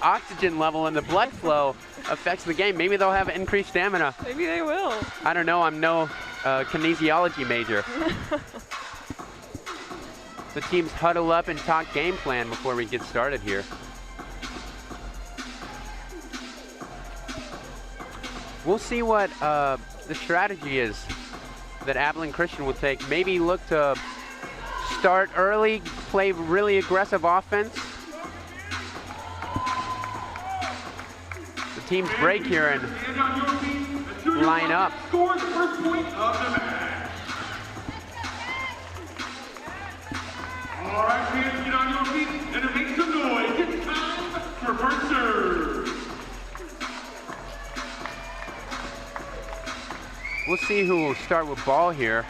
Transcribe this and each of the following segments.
oxygen level and the blood flow affects the game. Maybe they'll have increased stamina. Maybe they will. I don't know. I'm no kinesiology major. The teams huddle up and talk game plan before we get started here. We'll see what the strategy is that Abilene Christian will take. Maybe look to start early, play really aggressive offense. The teams break here and line up. Score the first point of the match. All right, fans, get on your feet and make some noise. It's time for first serve. We'll see who will start with ball here.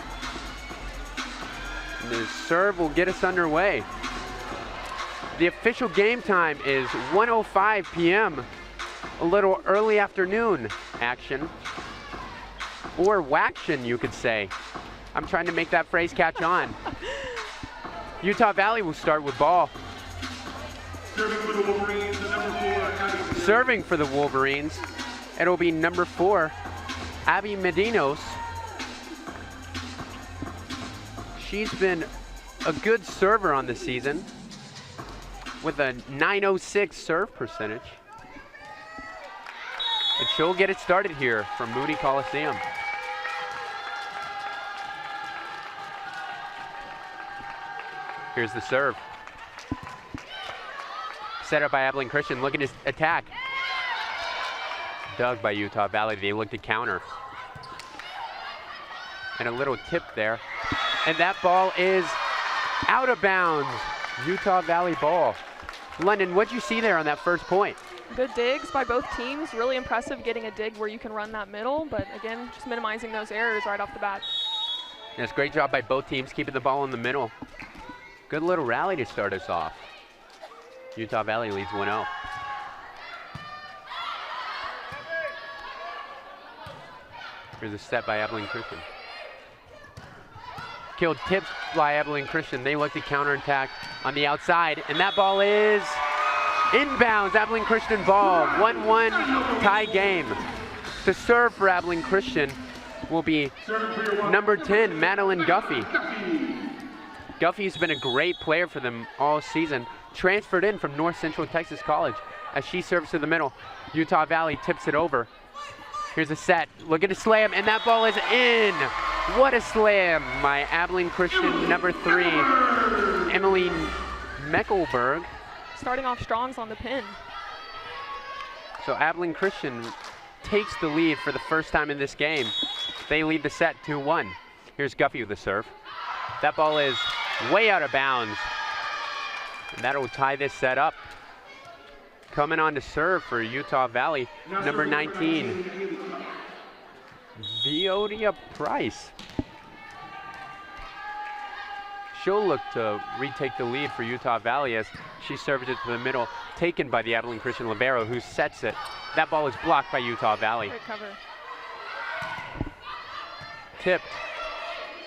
And the serve will get us underway. The official game time is 1:05 p.m. A little early afternoon action. Or waction, you could say. I'm trying to make that phrase catch on. Utah Valley will start with ball. Serving for the Wolverines, the number 4. Serving for the Wolverines, it'll be number 4, Abby Medinos. She's been a good server on the season with a .906 serve percentage. And she'll get it started here from Moody Coliseum. Here's the serve. Set up by Abilene Christian, looking to attack. Dug by Utah Valley, they look to counter. And a little tip there. And that ball is out of bounds. Utah Valley ball. London, what'd you see there on that first point? Good digs by both teams. Really impressive getting a dig where you can run that middle, but again, just minimizing those errors right off the bat. Yes, great job by both teams keeping the ball in the middle. Good little rally to start us off. Utah Valley leads 1-0. Here's a set by Abilene Christian. Killed tips by Abilene Christian. They look to counterattack on the outside, and that ball is inbounds. Abilene Christian ball. 1-1 tie game. To serve for Abilene Christian will be number 10, Madeline Guffey. Guffey's been a great player for them all season. Transferred in from North Central Texas College as she serves to the middle. Utah Valley tips it over. Here's a set, look at a slam, and that ball is in. What a slam by Abilene Christian, number 3, Emily Meckelberg. Starting off strongs on the pin. So Abilene Christian takes the lead for the first time in this game. They lead the set 2-1. Here's Guffey with the serve. That ball is way out of bounds. And that'll tie this set up. Coming on to serve for Utah Valley, number 19, Viodia Price. She'll look to retake the lead for Utah Valley as she serves it to the middle, taken by the Abilene Christian libero, who sets it. That ball is blocked by Utah Valley. Great cover. Tipped.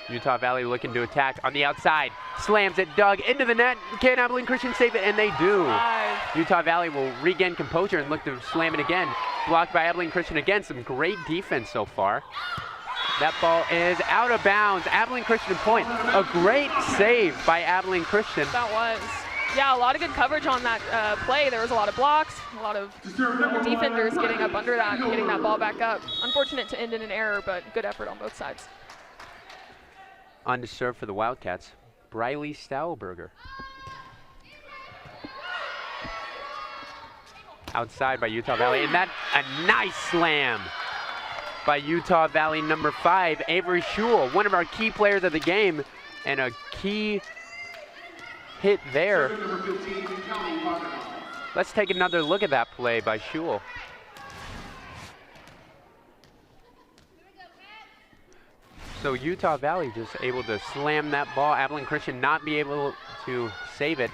Utah Valley looking to attack on the outside. Slams it, dug into the net. Can Abilene Christian save it? And they do. Utah Valley will regain composure and look to slam it again. Blocked by Abilene Christian again. Some great defense so far. That ball is out of bounds. Abilene Christian point. A great save by Abilene Christian. That was. Yeah, a lot of good coverage on that play. There was a lot of blocks, a lot of defenders getting up under that, getting that ball back up. Unfortunate to end in an error, but good effort on both sides. On to serve for the Wildcats, Briley Stahlberger. Outside by Utah Valley, and that a nice slam by Utah Valley number 5, Avery Schul, one of our key players of the game, and a key hit there. Let's take another look at that play by Schul. So Utah Valley just able to slam that ball. Abilene Christian not be able to save it.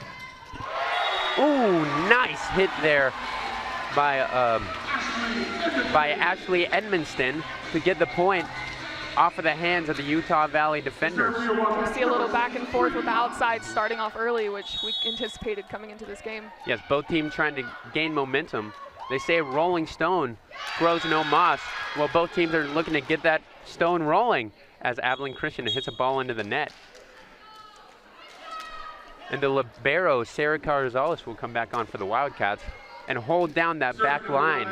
Ooh, nice hit there by Ashley Edmonston to get the point off of the hands of the Utah Valley defenders. We see a little back and forth with the outside starting off early, which we anticipated coming into this game. Yes, both teams trying to gain momentum. They say a rolling stone grows no moss. Well, both teams are looking to get that stone rolling as Abilene Christian hits a ball into the net. And the libero, Sarah Carzales, will come back on for the Wildcats and hold down that back line.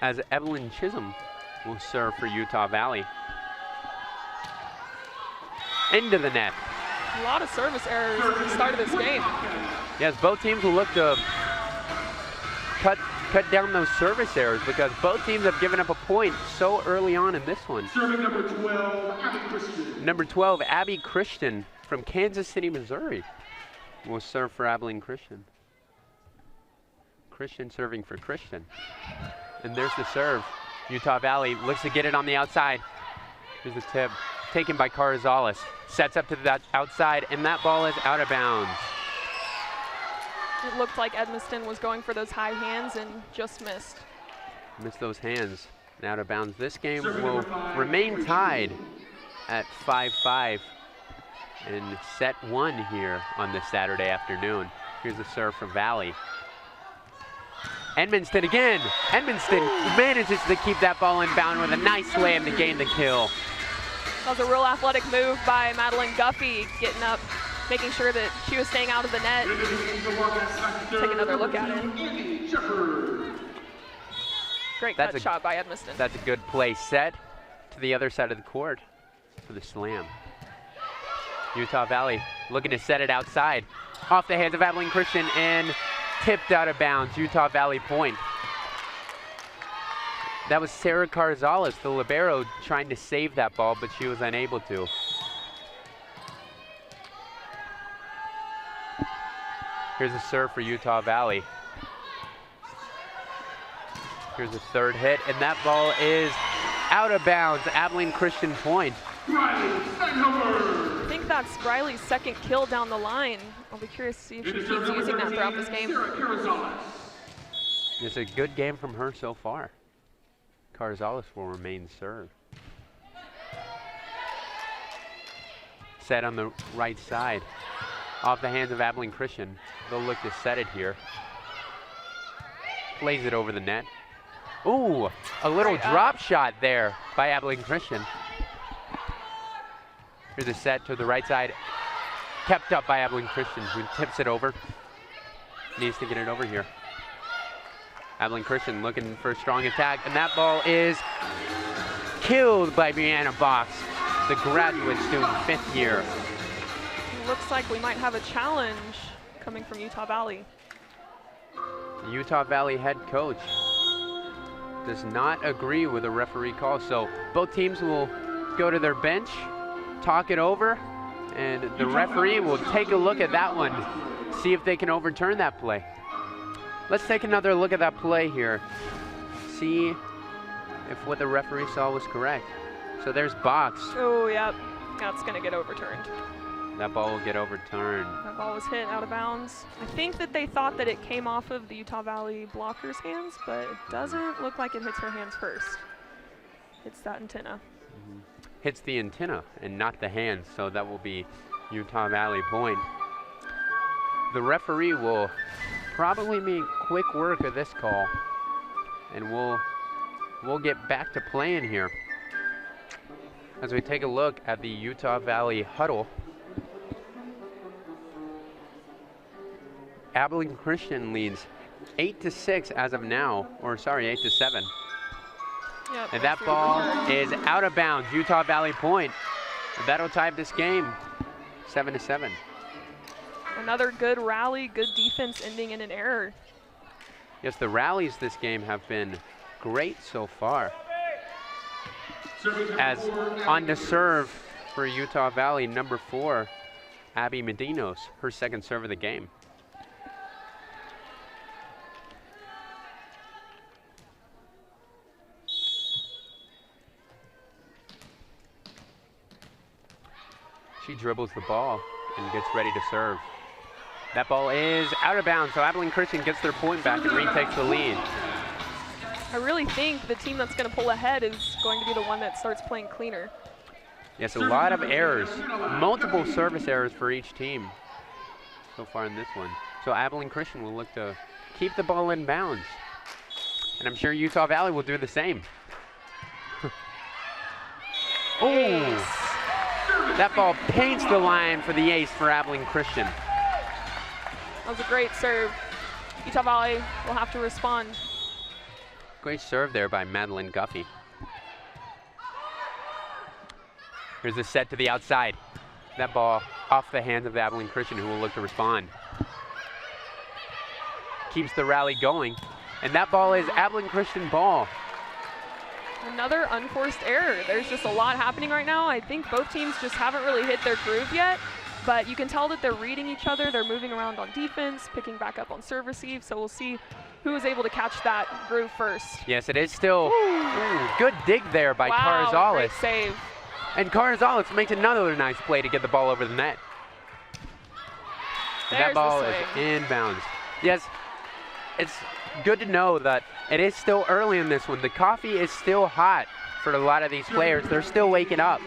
As Evelyn Chisholm will serve for Utah Valley. Into the net. A lot of service errors at the start of this game. Yes, both teams will look to cut down those service errors because both teams have given up a point so early on in this one. Serving number 12, Abby Christian. Number 12, Abby Christian from Kansas City, Missouri, will serve for Abilene Christian. Christian serving for Christian. And there's the serve. Utah Valley looks to get it on the outside. Here's the tip, taken by Carzales. Sets up to that outside, and that ball is out of bounds. It looked like Edmiston was going for those high hands and just missed. Missed those hands and out of bounds. This game will remain tied at 5-5 in set 1 here on this Saturday afternoon. Here's a serve from Valley. Edmiston again. Edmiston manages to keep that ball inbound with a nice slam to gain the kill. That was a real athletic move by Madeline Guffey, getting up, making sure that she was staying out of the net. Take another look at it. Great cut shot by Edmiston. That's a good play set to the other side of the court for the slam. Utah Valley looking to set it outside. Off the hands of Abilene Christian and tipped out of bounds. Utah Valley point. That was Sarah Carzales, the libero, trying to save that ball, but she was unable to. Here's a serve for Utah Valley. Here's a third hit, and that ball is out of bounds. Abilene Christian point. I think that's Riley's second kill down the line. I'll be curious to see if she keeps using that throughout this game. It's a good game from her so far. Carzales will remain serve. Set on the right side. Off the hands of Abilene Christian. They'll look to set it here. Plays it over the net. Ooh, a little drop shot there by Abilene Christian. Here's a set to the right side. Kept up by Abilene Christian, who tips it over. Needs to get it over here. Abilene Christian looking for a strong attack, and that ball is killed by Brianna Box, the graduate student, 5th year. Looks like we might have a challenge coming from Utah Valley. The Utah Valley head coach does not agree with the referee call, so both teams will go to their bench, talk it over, and the referee will take a look at that one, see if they can overturn that play. Let's take another look at that play here. See if what the referee saw was correct. So there's Box. Oh, yep. That's going to get overturned. That ball will get overturned. That ball was hit out of bounds. I think that they thought that it came off of the Utah Valley blocker's hands, but it doesn't look like it hits her hands first. Hits that antenna. Hits the antenna and not the hands, so that will be Utah Valley point. The referee will probably make quick work of this call, and we'll get back to playing here as we take a look at the Utah Valley huddle. Abilene Christian leads 8-6 as of now, or sorry, 8-7. Yep, and that ball is out of bounds. Utah Valley point. That'll tie this game 7-7. Another good rally, good defense ending in an error. Yes, the rallies this game have been great so far. As on to serve for Utah Valley, number 4, Abby Medinos, her second serve of the game. She dribbles the ball and gets ready to serve. That ball is out of bounds, so Abilene Christian gets their point back and retakes the lead. I really think the team that's going to pull ahead is going to be the one that starts playing cleaner. Yes, a lot of errors, multiple service errors for each team so far in this one. So Abilene Christian will look to keep the ball in bounds. And I'm sure Utah Valley will do the same. Oh, that ball paints the line for the ace for Abilene Christian. That was a great serve. Utah Valley will have to respond. Great serve there by Madeline Guffey. Here's a set to the outside. That ball off the hands of Abilene Christian, who will look to respond. Keeps the rally going. And that ball is Abilene Christian ball. Another unforced error. There's just a lot happening right now. I think both teams just haven't really hit their groove yet, but you can tell that they're reading each other. They're moving around on defense, picking back up on serve receive, so we'll see who is able to catch that groove first. Yes, it is still good dig there by Carzales. Great save. And Carzales makes another nice play to get the ball over the net. That ball is inbounds. Yes, it's good to know that it is still early in this one. The coffee is still hot for a lot of these players. They're still waking up.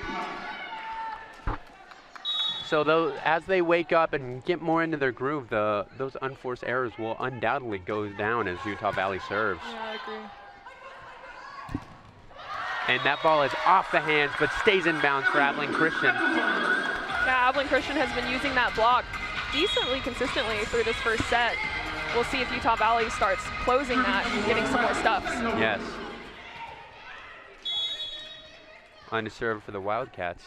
So as they wake up and get more into their groove, those unforced errors will undoubtedly go down as Utah Valley serves. Yeah, I agree. And that ball is off the hands, but stays in bounds for Abilene Christian. Yeah, Abilene Christian has been using that block decently consistently through this first set. We'll see if Utah Valley starts closing that and getting some more stuffs. Yes. On to serve for the Wildcats.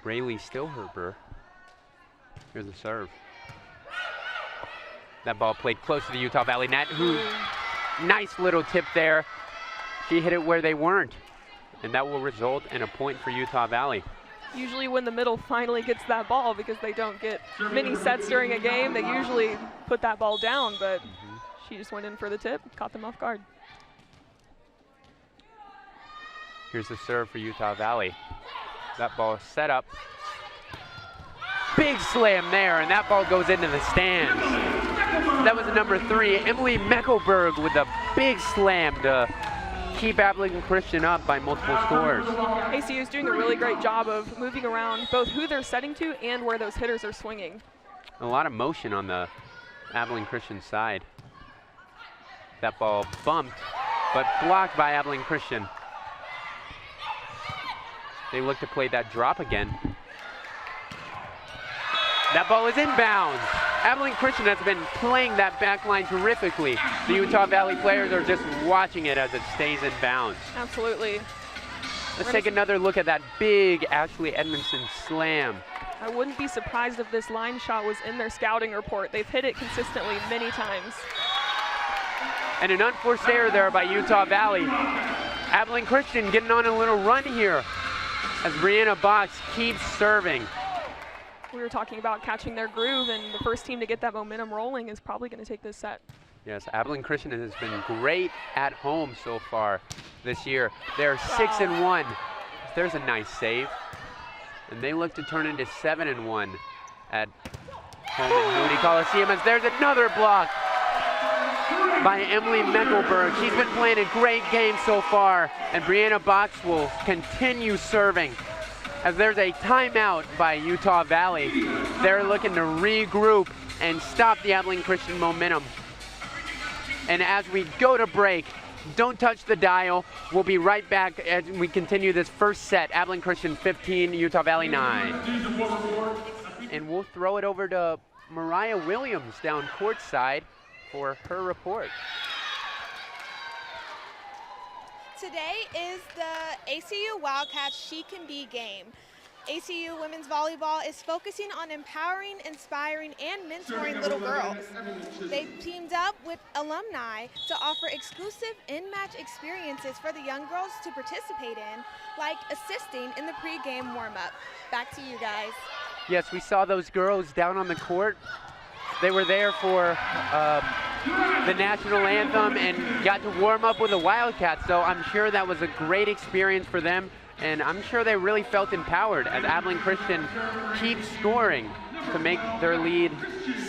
Braylee Stillherber. Here's the serve. That ball played close to the Utah Valley net. Nice little tip there. She hit it where they weren't. And that will result in a point for Utah Valley. Usually when the middle finally gets that ball, because they don't get many sets during a game, they usually put that ball down, but she just went in for the tip, caught them off guard. Here's the serve for Utah Valley. That ball is set up. Big slam there, and that ball goes into the stands. That was number 3, Emily Meckelberg, with a big slam to keep Abilene Christian up by multiple scores. ACU is doing a really great job of moving around both who they're setting to and where those hitters are swinging. A lot of motion on the Abilene Christian side. That ball bumped, but blocked by Abilene Christian. They look to play that drop again. That ball is inbounds. Abilene Christian has been playing that back line terrifically. The Utah Valley players are just watching it as it stays in bounds. Absolutely. Let's take another look at that big Ashley Edmondson slam. I wouldn't be surprised if this line shot was in their scouting report. They've hit it consistently many times. And an unforced error there by Utah Valley. Abilene Christian getting on a little run here as Brianna Box keeps serving. We were talking about catching their groove, and the first team to get that momentum rolling is probably going to take this set. Yes, Abilene Christian has been great at home so far this year. They're 6-1. There's a nice save. And they look to turn into 7-1 at home in Moody Coliseum, as there's another block by Emily Meckelberg. She's been playing a great game so far, and Brianna Box will continue serving. As there's a timeout by Utah Valley. They're looking to regroup and stop the Abilene Christian momentum. And as we go to break, don't touch the dial. We'll be right back as we continue this first set. Abilene Christian 15, Utah Valley 9. And we'll throw it over to Mariah Williams down courtside for her report. Today is the ACU Wildcats She Can Be game. ACU Women's Volleyball is focusing on empowering, inspiring, and mentoring little girls. They've teamed up with alumni to offer exclusive in-match experiences for the young girls to participate in, like assisting in the pre-game warm-up. Back to you guys. Yes, we saw those girls down on the court. They were there for the national anthem and got to warm up with the Wildcats, so I'm sure that was a great experience for them, and I'm sure they really felt empowered as Abilene Christian keeps scoring to make their lead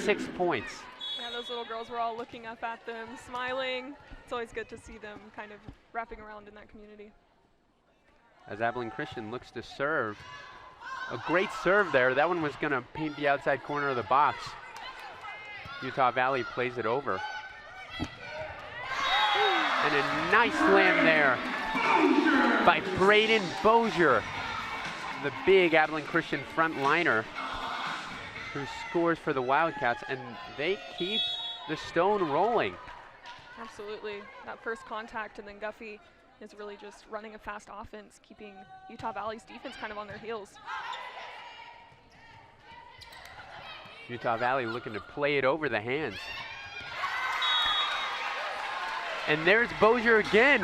6 points. Yeah, those little girls were all looking up at them, smiling. It's always good to see them kind of wrapping around in that community. As Abilene Christian looks to serve. A great serve there. That one was going to paint the outside corner of the box. Utah Valley plays it over. And a nice slam there by Braden Bozier, the big Abilene Christian frontliner who scores for the Wildcats, and they keep the stone rolling. Absolutely. That first contact, and then Guffey is really just running a fast offense, keeping Utah Valley's defense kind of on their heels. Utah Valley looking to play it over the hands. And there's Bozier again,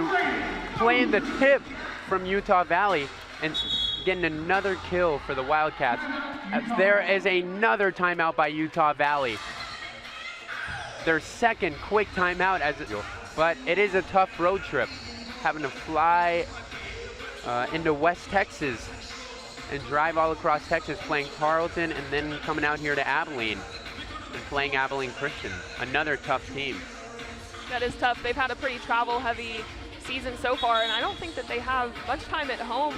playing the tip from Utah Valley and getting another kill for the Wildcats. As there is another timeout by Utah Valley. Their second quick timeout, but it is a tough road trip, having to fly into West Texas and drive all across Texas, playing Tarleton and then coming out here to Abilene and playing Abilene Christian, another tough team. That is tough. They've had a pretty travel-heavy season so far, and I don't think that they have much time at home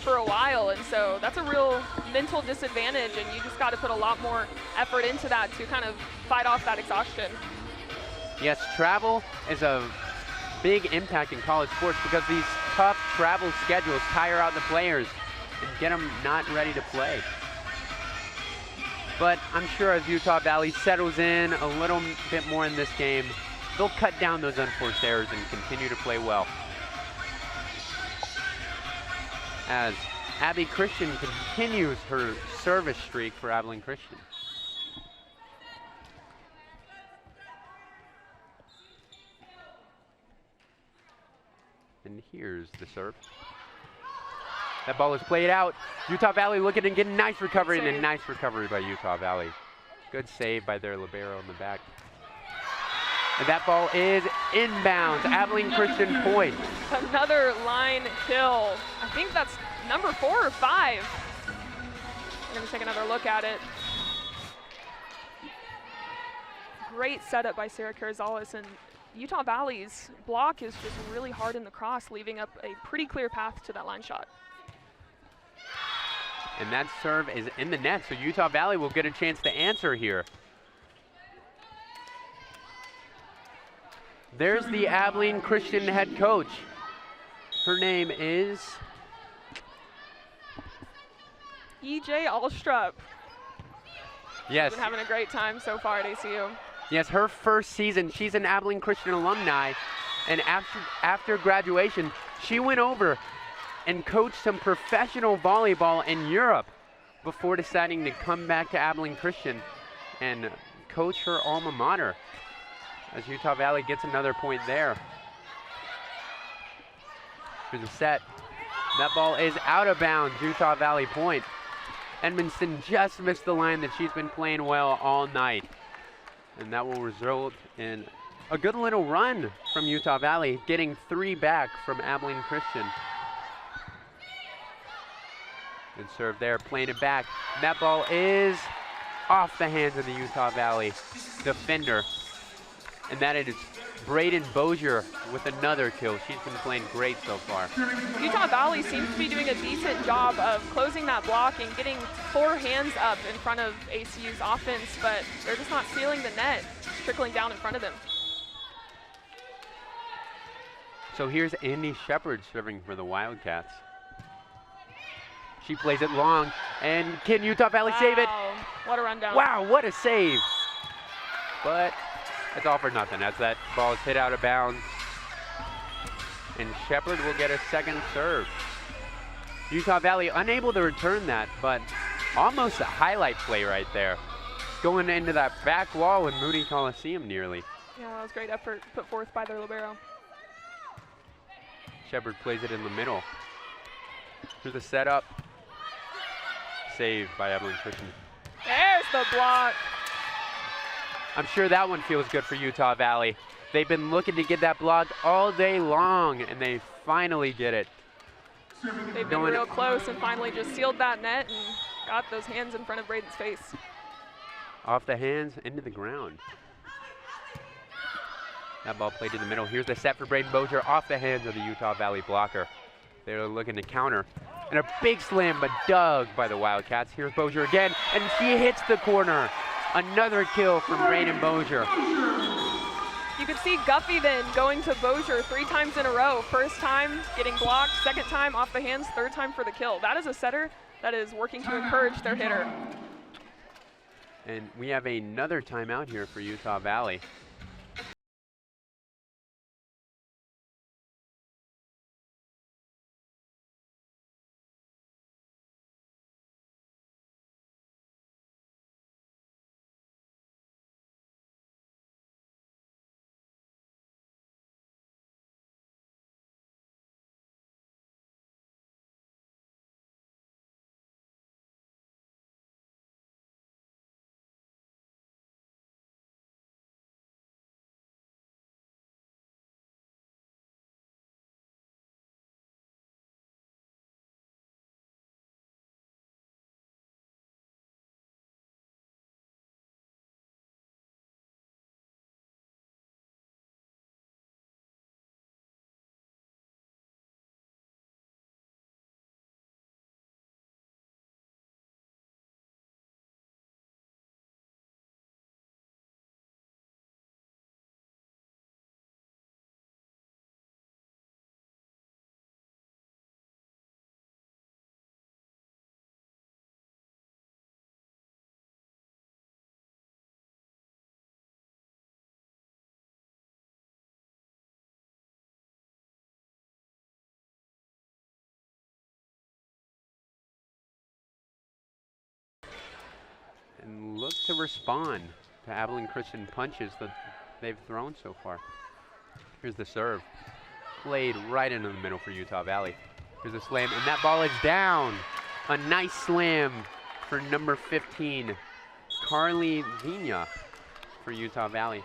for a while, and so that's a real mental disadvantage, and you just got to put a lot more effort into that to kind of fight off that exhaustion. Yes, travel is a big impact in college sports because these tough travel schedules tire out the players and get them not ready to play. But I'm sure as Utah Valley settles in a little bit more in this game, they'll cut down those unforced errors and continue to play well. As Abby Christian continues her service streak for Abilene Christian. And here's the serve. That ball is played out. Utah Valley looking to get a nice recovery, and a nice recovery by Utah Valley. Good save by their libero in the back. And that ball is inbounds. Abilene Christian point. Another line kill. I think that's number 4 or 5. We're going to take another look at it. Great setup by Sarah Carazales, and Utah Valley's block is just really hard in the cross, leaving up a pretty clear path to that line shot. And that serve is in the net, so Utah Valley will get a chance to answer here. There's the Abilene Christian head coach. Her name is E.J. Alstrup. Yes. She's been having a great time so far at ACU. Yes, her first season, she's an Abilene Christian alumni, and after graduation, she went over and coached some professional volleyball in Europe before deciding to come back to Abilene Christian and coach her alma mater. As Utah Valley gets another point there. Here's a set. That ball is out of bounds, Utah Valley point. Edmondson just missed the line that she's been playing well all night. And that will result in a good little run from Utah Valley, getting 3 back from Abilene Christian. Good serve there, playing it back. That ball is off the hands of the Utah Valley defender. And that is Braden Bozier with another kill. She's been playing great so far. Utah Valley seems to be doing a decent job of closing that block and getting 4 hands up in front of ACU's offense, but they're just not sealing the net, trickling down in front of them. So here's Andy Shepard serving for the Wildcats. She plays it long, and can Utah Valley save it? What a rundown. Wow, what a save. But it's all for nothing as that ball is hit out of bounds. And Shepard will get a second serve. Utah Valley unable to return that, but almost a highlight play right there. Going into that back wall in Moody Coliseum nearly. Yeah, that was great effort put forth by their libero. Shepard plays it in the middle. Here's the setup. Saved by Abilene Christian. There's the block. I'm sure that one feels good for Utah Valley. They've been looking to get that block all day long, and they finally get it. They've been real close and finally just sealed that net and got those hands in front of Braden's face. Off the hands, into the ground. That ball played in the middle. Here's the set for Braden Bozier off the hands of the Utah Valley blocker. They're looking to counter. And a big slam, but dug by the Wildcats. Here's Bozier again, and she hits the corner. Another kill from Braden Bozier. You can see Guffey then going to Bozier 3 times in a row. First time getting blocked, second time off the hands, third time for the kill. That is a setter that is working to encourage their hitter. And we have another timeout here for Utah Valley. And look to respond to Abilene Christian punches that they've thrown so far. Here's the serve. Played right into the middle for Utah Valley. Here's a slam, and that ball is down. A nice slam for number 15, Carly Vina for Utah Valley.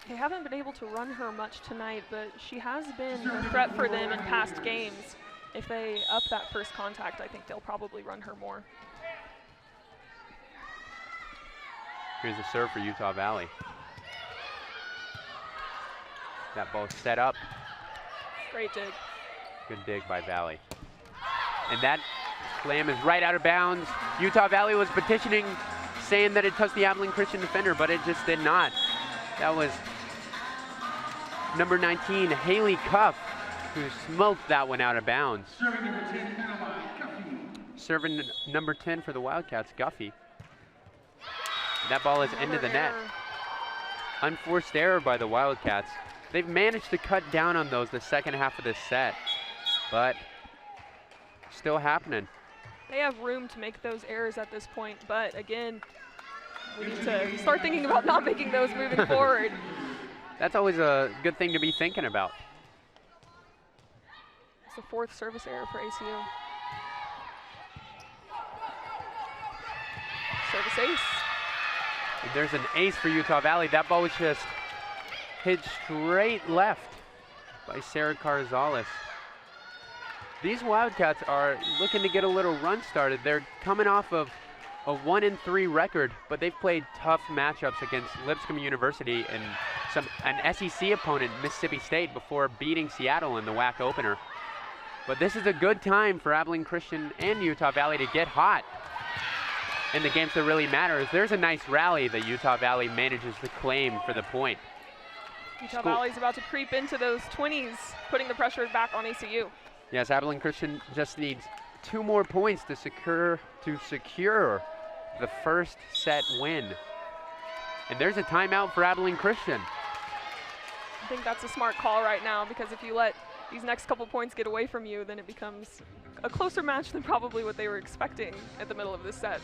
They haven't been able to run her much tonight, but she has been a threat for them in past games. If they up that first contact, I think they'll probably run her more. Here's a serve for Utah Valley. That ball set up. Great dig. Good dig by Valley. And that slam is right out of bounds. Utah Valley was petitioning, saying that it touched the Abilene Christian defender, but it just did not. That was number 19, Haley Cuff, who smoked that one out of bounds. Serving number 10 for the Wildcats, Guffey. That ball is into the net. Unforced error by the Wildcats. They've managed to cut down on those the second half of this set, but still happening. They have room to make those errors at this point, but again, we need to start thinking about not making those moving forward. That's always a good thing to be thinking about. It's the 4th service error for ACU. Service ace. And there's an ace for Utah Valley. That ball was just hit straight left by Sarah Carzales. These Wildcats are looking to get a little run started. They're coming off of a 1-3 record, but they've played tough matchups against Lipscomb University and an SEC opponent, Mississippi State, before beating Seattle in the WAC opener. But this is a good time for Abilene Christian and Utah Valley to get hot in the games that really matter. There's a nice rally that Utah Valley manages to claim for the point. Utah Valley's about to creep into those 20s, putting the pressure back on ACU. Yes, Abilene Christian just needs 2 more points to secure the first set win. And there's a timeout for Abilene Christian. I think that's a smart call right now, because if you let these next couple points get away from you, then it becomes a closer match than probably what they were expecting at the middle of this set.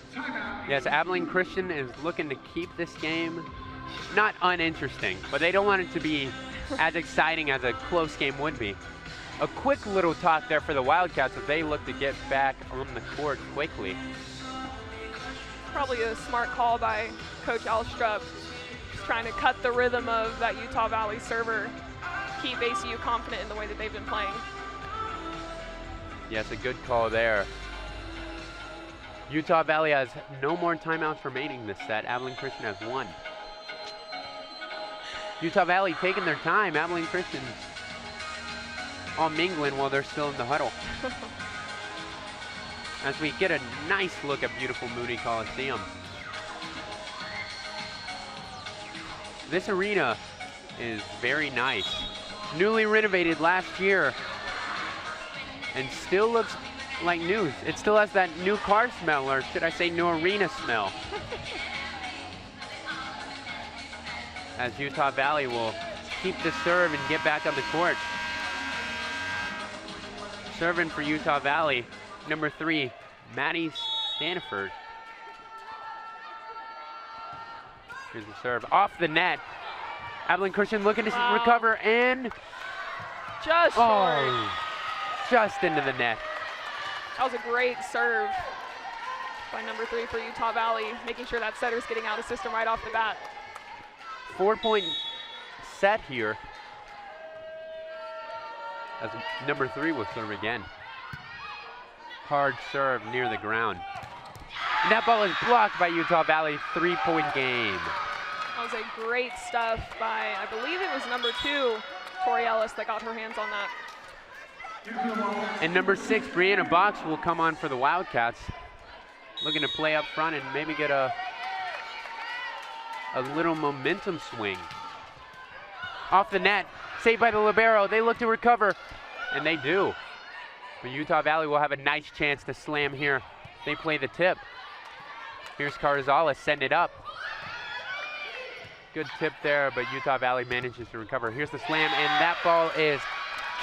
Yes, Abilene Christian is looking to keep this game not uninteresting, but they don't want it to be as exciting as a close game would be. A quick little talk there for the Wildcats as they look to get back on the court quickly. Probably a smart call by Coach Alstrup, just trying to cut the rhythm of that Utah Valley server, keep ACU confident in the way that they've been playing. Yes, a good call there. Utah Valley has no more timeouts remaining this set. Abilene Christian has 1. Utah Valley taking their time. Abilene Christian all mingling while they're still in the huddle. As we get a nice look at beautiful Moody Coliseum. This arena is very nice. Newly renovated last year and still looks like new. It still has that new car smell, or should I say new arena smell. As Utah Valley will keep the serve and get back on the court. Serving for Utah Valley, number 3, Maddie Stanford. Here's the serve, off the net. Abilene Christian looking to recover and just short. Just into the net. That was a great serve by number 3 for Utah Valley, making sure that setter's getting out of system right off the bat. 4-point set here. As number 3 will serve again. Hard serve near the ground. And that ball is blocked by Utah Valley. 3-point game. That was a great stuff by, I believe it was number 2, Tori Ellis, that got her hands on that. And number 6, Brianna Box, will come on for the Wildcats. Looking to play up front and maybe get a little momentum swing. Off the net, saved by the libero. They look to recover, and they do. But Utah Valley will have a nice chance to slam here. They play the tip. Here's Carzales setting it up. Good tip there, but Utah Valley manages to recover. Here's the slam, and that ball is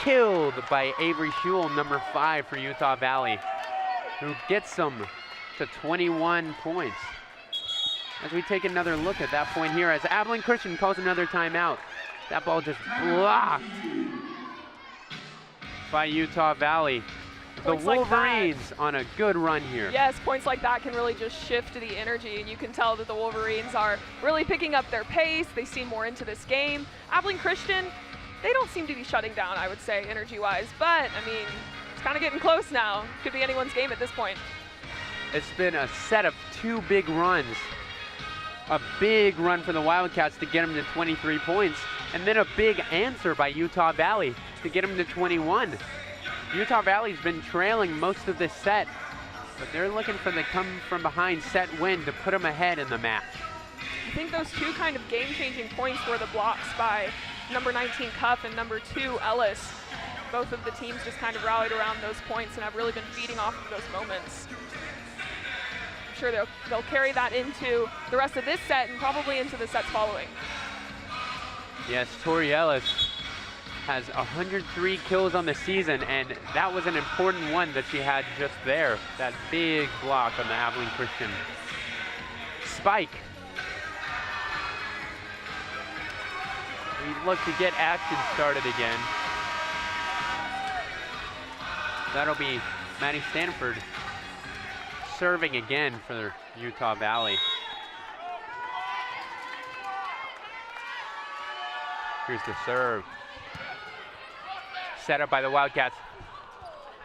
killed by Avery Schewel, number 5 for Utah Valley, who gets them to 21 points. As we take another look at that point here, as Abilene Christian calls another timeout. That ball just blocked by Utah Valley. The Wolverines on a good run here. Yes, points like that can really just shift the energy, and you can tell that the Wolverines are really picking up their pace. They seem more into this game. Abilene Christian, they don't seem to be shutting down, I would say, energy-wise, but, I mean, it's kind of getting close now. Could be anyone's game at this point. It's been a set of 2 big runs. A big run for the Wildcats to get them to 23 points, and then a big answer by Utah Valley to get them to 21. Utah Valley's been trailing most of this set, but they're looking for the come from behind set win to put them ahead in the match. I think those 2 kind of game-changing points were the blocks by number 19 Cuff and number 2 Ellis. Both of the teams just kind of rallied around those points and have really been feeding off of those moments. I'm sure they'll carry that into the rest of this set and probably into the sets following. Yes, Tori Ellis has 103 kills on the season, and that was an important one that she had just there. That big block on the Abilene Christian spike. We look to get action started again. That'll be Maddie Stanford serving again for Utah Valley. Here's the serve. Set up by the Wildcats.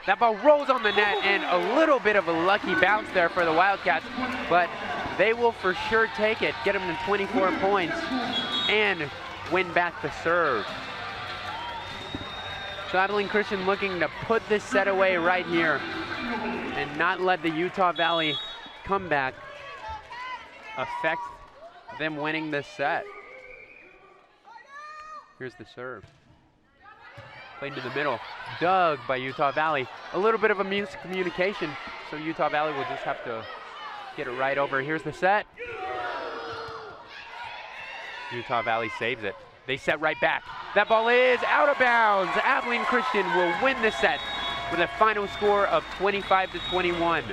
That ball rolls on the net, and a little bit of a lucky bounce there for the Wildcats, but they will for sure take it, get them to 24 points, and win back the serve. So Abilene Christian looking to put this set away right here and not let the Utah Valley comeback affect them winning this set. Here's the serve. Played to the middle, dug by Utah Valley. A little bit of a miscommunication, so Utah Valley will just have to get it right over. Here's the set. Utah Valley saves it. They set right back. That ball is out of bounds. Abilene Christian will win the set with a final score of 25-21.